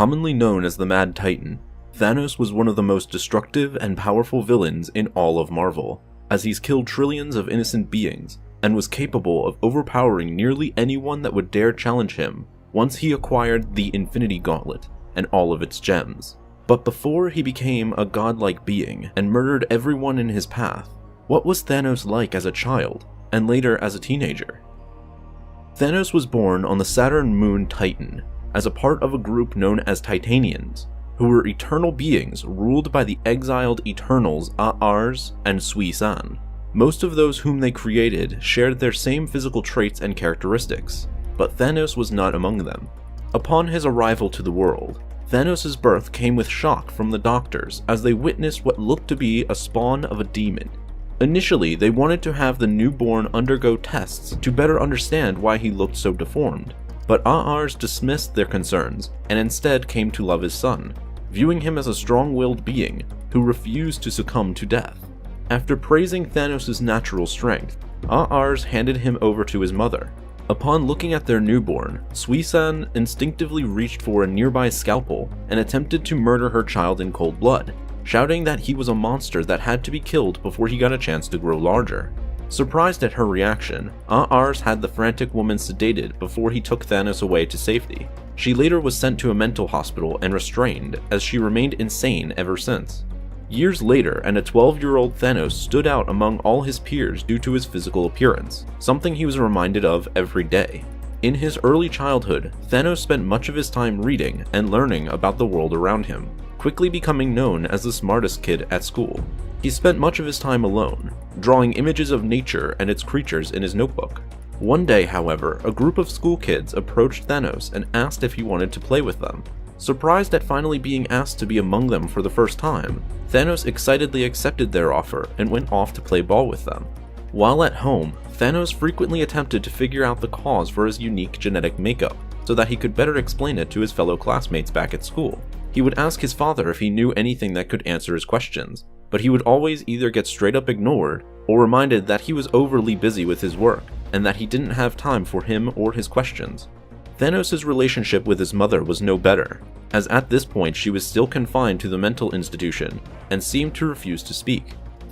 Commonly known as the Mad Titan, Thanos was one of the most destructive and powerful villains in all of Marvel, as he's killed trillions of innocent beings, and was capable of overpowering nearly anyone that would dare challenge him once he acquired the Infinity Gauntlet and all of its gems. But before he became a godlike being and murdered everyone in his path, what was Thanos like as a child, and later as a teenager? Thanos was born on the Saturn moon Titan, as a part of a group known as Titanians, who were eternal beings ruled by the exiled Eternals A'ars and Sui-San. Most of those whom they created shared their same physical traits and characteristics, but Thanos was not among them. Upon his arrival to the world, Thanos' birth came with shock from the doctors as they witnessed what looked to be a spawn of a demon. Initially, they wanted to have the newborn undergo tests to better understand why he looked so deformed, but A'ars dismissed their concerns and instead came to love his son, viewing him as a strong-willed being who refused to succumb to death. After praising Thanos' natural strength, A'ars handed him over to his mother. Upon looking at their newborn, Sui-San instinctively reached for a nearby scalpel and attempted to murder her child in cold blood, shouting that he was a monster that had to be killed before he got a chance to grow larger. Surprised at her reaction, A'ars had the frantic woman sedated before he took Thanos away to safety. She later was sent to a mental hospital and restrained, as she remained insane ever since. Years later, and a 12-year-old Thanos stood out among all his peers due to his physical appearance, something he was reminded of every day. In his early childhood, Thanos spent much of his time reading and learning about the world around him, quickly becoming known as the smartest kid at school. He spent much of his time alone, drawing images of nature and its creatures in his notebook. One day, however, a group of school kids approached Thanos and asked if he wanted to play with them. Surprised at finally being asked to be among them for the first time, Thanos excitedly accepted their offer and went off to play ball with them. While at home, Thanos frequently attempted to figure out the cause for his unique genetic makeup, so that he could better explain it to his fellow classmates back at school. He would ask his father if he knew anything that could answer his questions, but he would always either get straight up ignored or reminded that he was overly busy with his work and that he didn't have time for him or his questions. Thanos' relationship with his mother was no better, as at this point she was still confined to the mental institution and seemed to refuse to speak.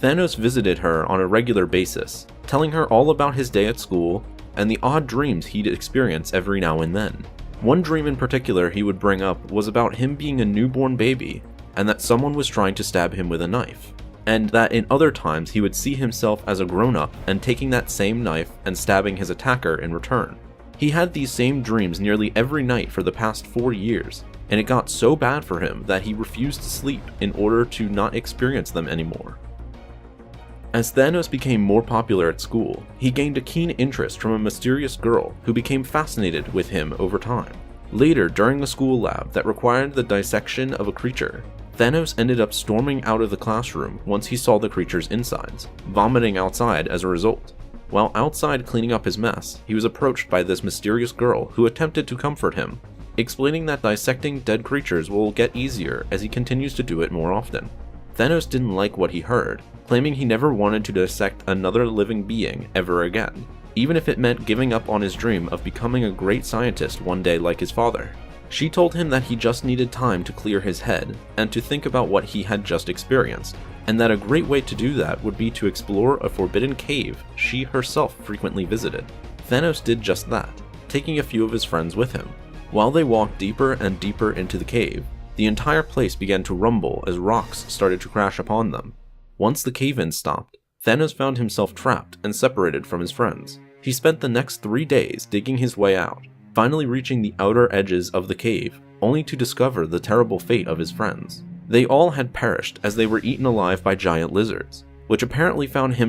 Thanos visited her on a regular basis, telling her all about his day at school and the odd dreams he'd experience every now and then. One dream in particular he would bring up was about him being a newborn baby and that someone was trying to stab him with a knife, and that in other times he would see himself as a grown-up and taking that same knife and stabbing his attacker in return. He had these same dreams nearly every night for the past 4 years, and it got so bad for him that he refused to sleep in order to not experience them anymore. As Thanos became more popular at school, he gained a keen interest from a mysterious girl who became fascinated with him over time. Later, during a school lab that required the dissection of a creature, Thanos ended up storming out of the classroom once he saw the creature's insides, vomiting outside as a result. While outside cleaning up his mess, he was approached by this mysterious girl who attempted to comfort him, explaining that dissecting dead creatures will get easier as he continues to do it more often. Thanos didn't like what he heard, claiming he never wanted to dissect another living being ever again, even if it meant giving up on his dream of becoming a great scientist one day like his father. She told him that he just needed time to clear his head and to think about what he had just experienced, and that a great way to do that would be to explore a forbidden cave she herself frequently visited. Thanos did just that, taking a few of his friends with him. While they walked deeper and deeper into the cave, the entire place began to rumble as rocks started to crash upon them. Once the cave-in stopped, Thanos found himself trapped and separated from his friends. He spent the next 3 days digging his way out, finally reaching the outer edges of the cave, only to discover the terrible fate of his friends. They all had perished as they were eaten alive by giant lizards, which apparently found him